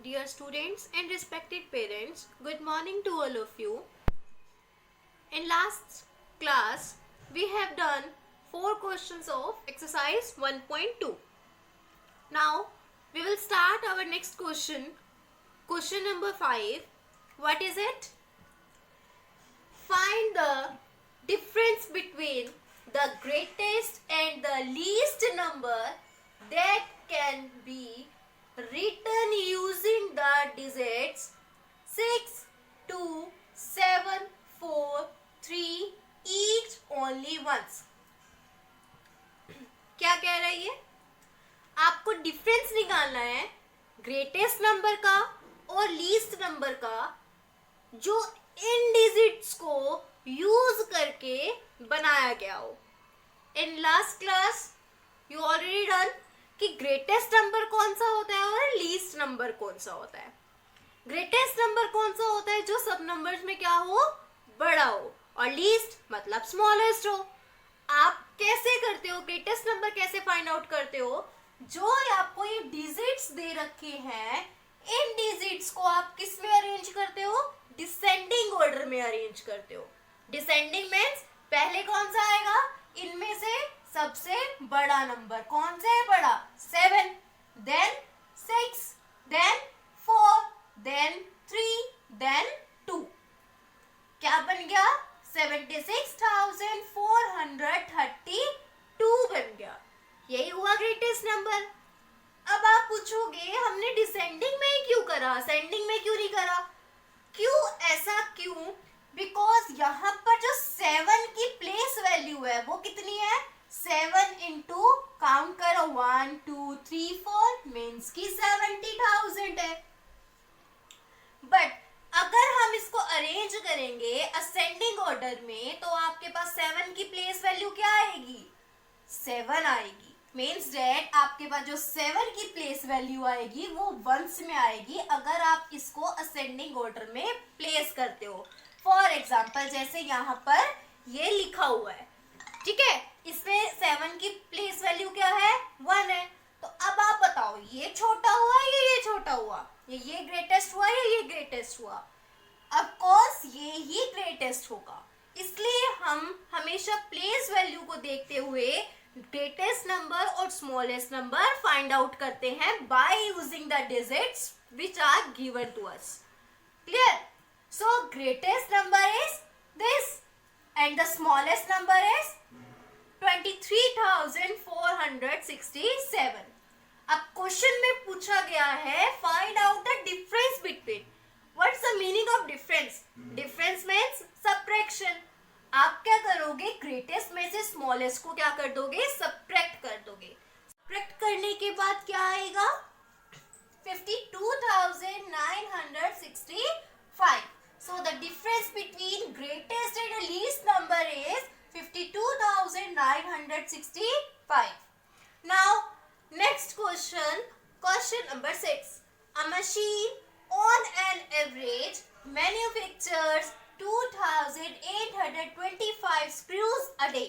Dear students and respected parents, good morning to all of you. In last class, we have done 4 questions of exercise 1.2. Now, we will start our next question. Question number 5. What is it? Find the difference between the greatest and the least number that can be written using the digits 6, 2, 7, 4, 3 each only once. क्या कह रहा है ये? आपको difference निकालना है greatest number का और लीस्ट नंबर का जो इन डिजिट्स को यूज करके बनाया गया हो. In last class you already done कि ग्रेटेस्ट नंबर कौन सा होता है और लीस्ट नंबर कौन सा होता है. ग्रेटेस्ट नंबर कौन सा होता है जो सब नंबर्स में क्या हो, बड़ा हो, और लीस्ट मतलब स्मॉलेस्ट हो. आप कैसे करते हो, ग्रेटेस्ट नंबर कैसे फाइंड आउट करते हो? जो आपको ये डिजिट्स दे रखे हैं, इन डिजिट्स को आप किस में अरेंज करते हो? डिसेंडिंग ऑर्डर में अरेंज करते हो. डिसेंडिंग मींस पहले कौन सा आएगा? इनमें से सबसे बड़ा नंबर कौन सा है? बड़ा 7, देन 6, देन 4, देन 3, देन 2. क्या बन गया? 76,432 बन गया. यही हुआ ग्रेटेस्ट नंबर. अब आप पूछोगे हमने डिसेंडिंग में ही क्यों करा, असेंडिंग में क्यों नहीं करा? क्यों, ऐसा क्यों? बिकॉज यहाँ पर जो 7 की प्लेस वैल्यू है वो कितनी है? 7 इंटू काउंट करो 1 2 3 4 मीन्स की 70,000 है. बट अगर हम इसको अरेंज करेंगे असेंडिंग ऑर्डर में तो आपके पास 7 की प्लेस वैल्यू क्या आएगी? 7 आएगी. मीन्स डेट आपके पास जो 7 की प्लेस वैल्यू आएगी वो वंस में आएगी अगर आप इसको असेंडिंग ऑर्डर में प्लेस करते हो. फॉर एग्जाम्पल जैसे यहाँ पर ये लिखा हुआ है, ठीक है, इसमें 7 की प्लेस वैल्यू क्या है? 1 है. तो अब आप बताओ ये छोटा हुआ या ये छोटा हुआ? ये ग्रेटेस्ट हुआ या ये ग्रेटेस्ट हुआ? ऑफ कोर्स ये ही ग्रेटेस्ट होगा. इसलिए हम हमेशा प्लेस वैल्यू को देखते हुए ग्रेटेस्ट नंबर और स्मॉलेस्ट नंबर फाइंड आउट करते हैं by using the digits which are given to us. Clear? So greatest number is this and the smallest number is 23,467. अब क्वेश्चन में पूछा गया है find out the difference between. What's the meaning of difference? Difference means subtraction. आप क्या करोगे? Greatest में से स्मॉलेस्ट को क्या कर दोगे? सब्ट्रैक्ट कर दोगे. सब्ट्रैक्ट करने के बाद क्या आएगा? 52,965. So the difference between greatest and least number is 52,965. Now next question, question number 6. A machine on an average manufactures 2,825 screws a day.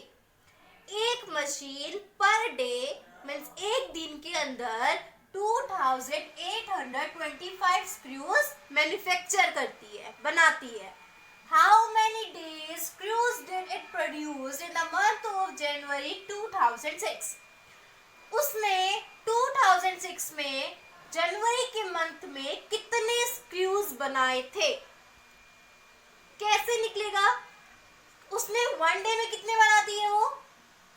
एक मशीन पर डे मीन्स एक दिन के अंदर 2,825 screws मैन्युफैक्चर करती है, बनाती है. How many days screws did it produce in the month of January 2006? उसने 2006 में जनवरी के मंथ में कितने स्क्रूज बनाए थे? कैसे निकलेगा? उसने वन डे में कितने बना दिए? वो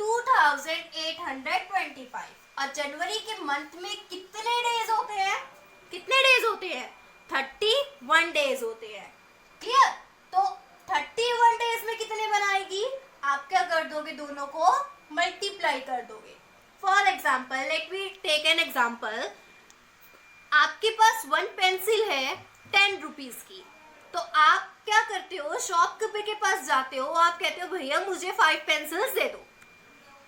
2,825. और जनवरी के मंथ में कितने डेज होते हैं? कितने डेज होते हैं? 31 डेज होते हैं. क्लियर? तो 31 डेज में कितने बनाएगी? आप क्या कर दोगे? दोनों को मल्टीप्लाई कर दोगे. For example let me take an example. आपके पास 1 पेंसिल है 10 रुपीज की. तो आप क्या करते हो? शॉपकीपर के पास जाते हो, आप कहते हो भैया मुझे 5 पेंसिल्स दे दो.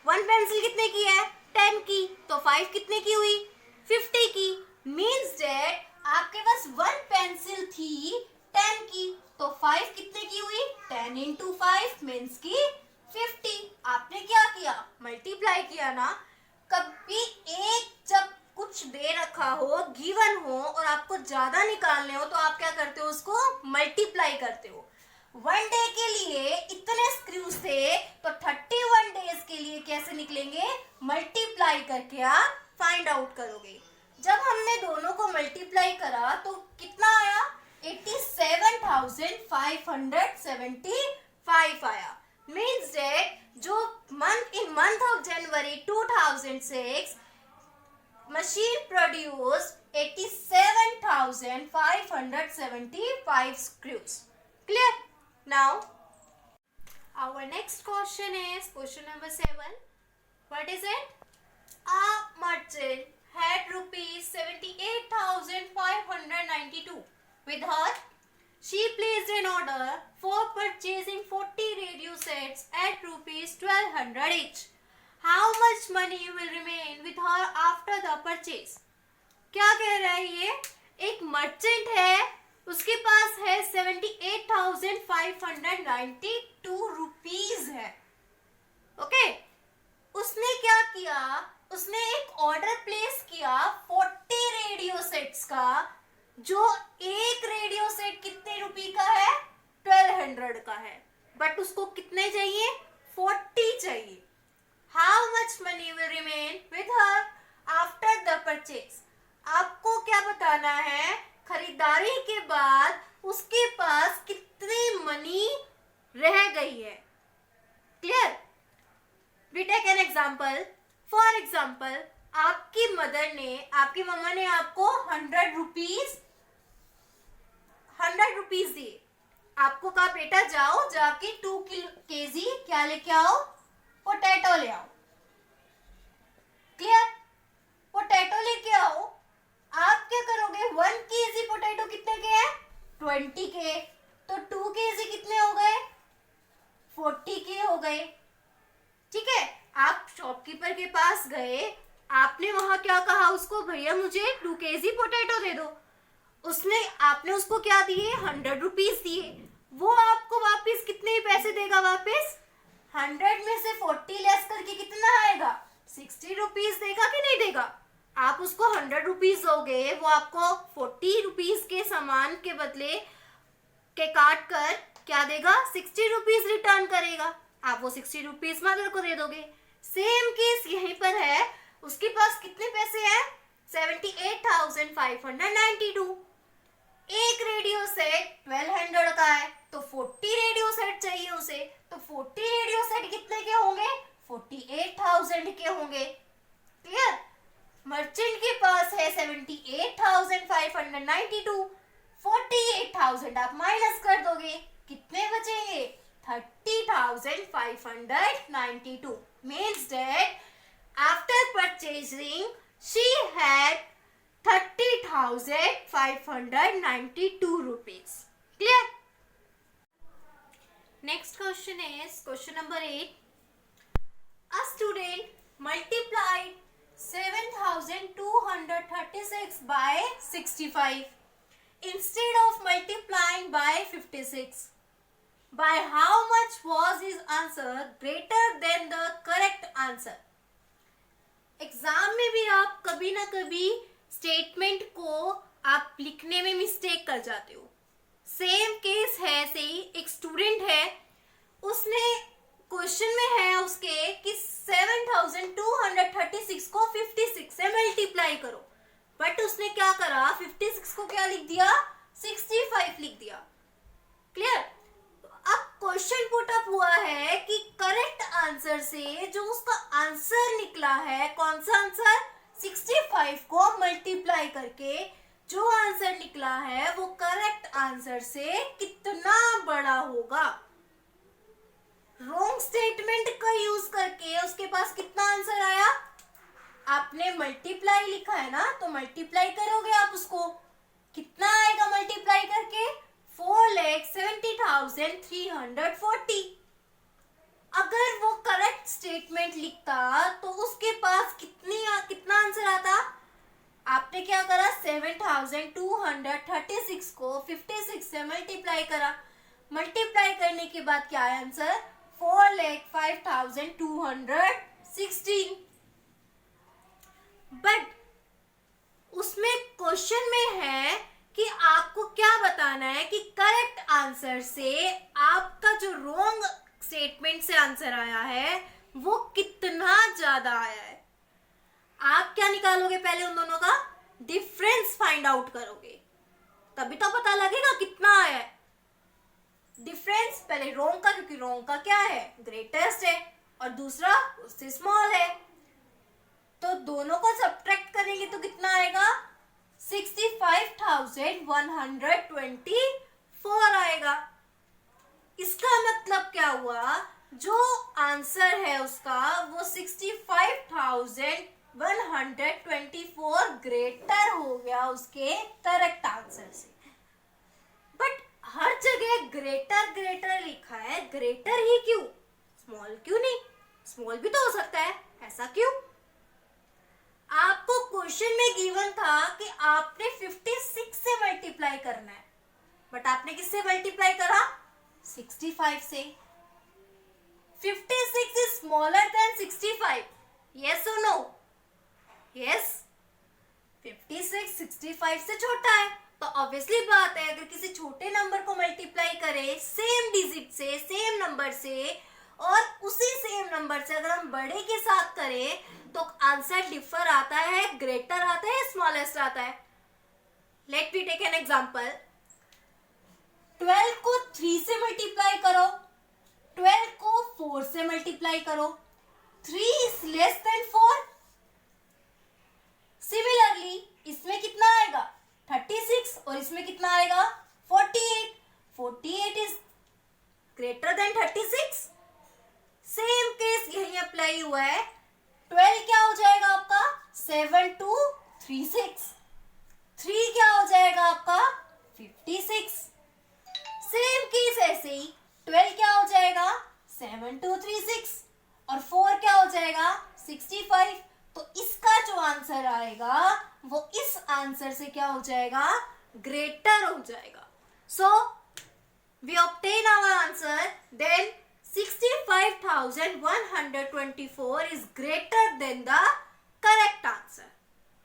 1 पेंसिल कितने की है? 10 की. तो 5 कितने की हुई? 50 की. मीन्स दैट आपके पास 1 पेंसिल थी 10 की, तो 5 कितने की हुई? 10 इंटू 5 मीन्स की 50. आपने क्या किया? मल्टीप्लाई किया ना. कभी एक जब कुछ दे रखा हो, गिवन हो और आपको ज्यादा निकालने हो तो आप क्या करते हो, उसको मल्टीप्लाई करते हो। 1 डे के लिए इतने स्क्रूज थे तो 31 डेज के लिए कैसे निकलेंगे, मल्टीप्लाई करके आप फाइंड आउट करोगे। जब हमने दोनों को मल्टीप्लाई करा तो कितना आया, 87,575 आया। मीन्स दैट जो month of January 2006 machine produced 87,575 screws. Clear? Now, our next question is question number 7. What is it? A merchant had rupees 78,592 with her. She placed an order for purchasing 40 radio sets at rupees 1200 each. How much money will remain with her after the purchase? क्या कह रहा है ये, एक merchant है, उसके पास है 78,592 rupees है। ओके, उसने क्या किया, उसने एक ऑर्डर प्लेस किया 40 रेडियो सेट्स का, जो एक रेडियो सेट कितने रुपए का है, 1200 का है, बट उसको कितने चाहिए, 40 चाहिए। How much money will remain with her after the purchase? आपको क्या बताना है, खरीदारी के बाद उसके पास कितनी मनी रह गई है। Clear? We take an example. For example, आपकी मदर ने, आपकी मम्मा ने आपको 100 रुपीज दिए। आपको कहा बेटा जाओ जाके 2 kg क्या लेके आओ, पोटैटो ले आओ। क्लियर? पोटैटो लेके आओ। आप क्या करोगे, 1 kg पोटैटो कितने के हैं, 20 के, तो 2 kg कितने हो गए, 40 के हो गए। ठीक है, आप शॉपकीपर के पास गए, आपने वहां क्या कहा उसको, भैया मुझे 2 kg पोटैटो दे दो। आपने उसको क्या दिए, 100 रुपीज दिए। वो आपको वापस कितने पैसे देगा, वापस 100 में से 40 लेस करके कितना आएगा, 60 रुपीज देगा कि नहीं देगा। आप उसको 100 रुपीज दोगे, वो आपको 40 रुपीज के सामान के बदले के काट कर क्या देगा, 60 रुपीज रिटर्न करेगा। आप वो 60 रुपीज मदर को दे दोगे। सेम केस यहीं पर है, उसके पास कितने पैसे हैं, 78,592। एक रेडियो सेट 1200 का है तो 40 रेडियो सेट चाहिए उसे, तो 40 रेडियो सेट कितने के होंगे, 48,000 के होंगे। क्लियर? मर्चेंट के पास है 78,592, 48,000 आप माइनस कर दोगे, कितने बचेंगे, 30,592। Means that after purchasing she had 30,592 rupees. Clear? Next question is question number 8. A student multiplied 7,236 by 65 instead of multiplying by 56. By how much was his answer greater than the correct answer? Exam में भी आप कभी ना कभी statement को आप लिखने में मिस्टेक कर जाते हो। सेम केस है, ऐसे ही एक स्टूडेंट है, उसने क्वेश्चन में है उसके कि 7,236 को 56 से मल्टीप्लाई करो, बट उसने क्या करा, 56 को क्या लिख दिया, 65 लिख दिया। क्लियर? अब क्वेश्चन पुट अप हुआ है कि करेक्ट आंसर से जो उसका आंसर निकला है, कौन सा आंसर, 65 को मल्टीप्लाई करके जो आंसर निकला है वो करेक्ट आंसर से कितना बड़ा होगा। रॉन्ग स्टेटमेंट का यूज करके उसके पास कितना आंसर आया, आपने मल्टीप्लाई लिखा है ना, तो मल्टीप्लाई करोगे आप उसको, कितना आएगा मल्टीप्लाई करके, 4,70,340। अगर वो करेक्ट स्टेटमेंट लिखता तो उसके पास कितना आंसर आता। आपने क्या करा, 7,236 को 56 से मल्टीप्लाई करा, मल्टीप्लाई करने के बाद क्या है आंसर, 4,05,216। बट उसमें क्वेश्चन में है कि आपको क्या बताना है कि करेक्ट आंसर से आपका जो रॉन्ग स्टेटमेंट से आंसर आया है वो कितना ज्यादा आया है। आप क्या निकालोगे, पहले उन दोनों का डिफरेंस फाइंड आउट करोगे, तभी तो पता लगेगा कितना आया है। डिफरेंस पहले रॉन्ग का, क्योंकि रॉन्ग का क्या है, ग्रेटेस्ट है, और दूसरा उससे स्मॉल है, तो दोनों को सब्ट्रैक्ट करेंगे तो कितना आएगा, 65,124 आएगा। इसका मतलब क्या हुआ, जो आंसर है उसका वो 65,124 ग्रेटर हो गया उसके करेक्ट आंसर से। बट हर जगह ग्रेटर ग्रेटर लिखा है, ग्रेटर ही क्यों, स्मॉल क्यों नहीं, स्मॉल भी तो हो सकता है, ऐसा क्यों? आपको क्वेश्चन में गिवन था कि आपने 56 से मल्टीप्लाई करना है, बट आपने किससे मल्टीप्लाई करा, 65 से। 56 is smaller than 65, yes or no? Yes, 56 65 से छोटा है, तो ऑब्वियसली बात है अगर किसी छोटे नंबर को मल्टीप्लाई करे सेम डिजिट से, सेम नंबर से, और उसी सेम नंबर से अगर हम बड़े के साथ करें तो आंसर डिफर आता है, ग्रेटर आता है, स्मॉलेस्ट आता है। Let me take an example. 12 को 3 से मल्टीप्लाई करो, 12 को 4 से मल्टीप्लाई करो, 3 is less than 4। सिमिलरली इसमें कितना आएगा, 36, और इसमें कितना आएगा, 48। 48 is greater than 36। Same case यही अप्लाई हुआ है। 12 क्या हो जाएगा आपका, 7236। 3 क्या हो जाएगा आपका, 56। सेम केस ऐसे ही 12 क्या हो जाएगा, 7236, और 4 क्या हो जाएगा, 65। तो इसका जो आंसर आएगा वो इस आंसर से क्या हो जाएगा, ग्रेटर हो जाएगा। So we obtain our answer, then 65,124 is greater than the correct answer.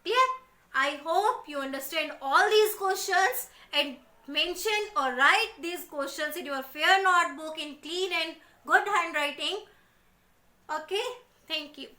Clear? I hope you understand all these questions and mention or write these questions in your fair notebook in clean and good handwriting. Okay, thank you.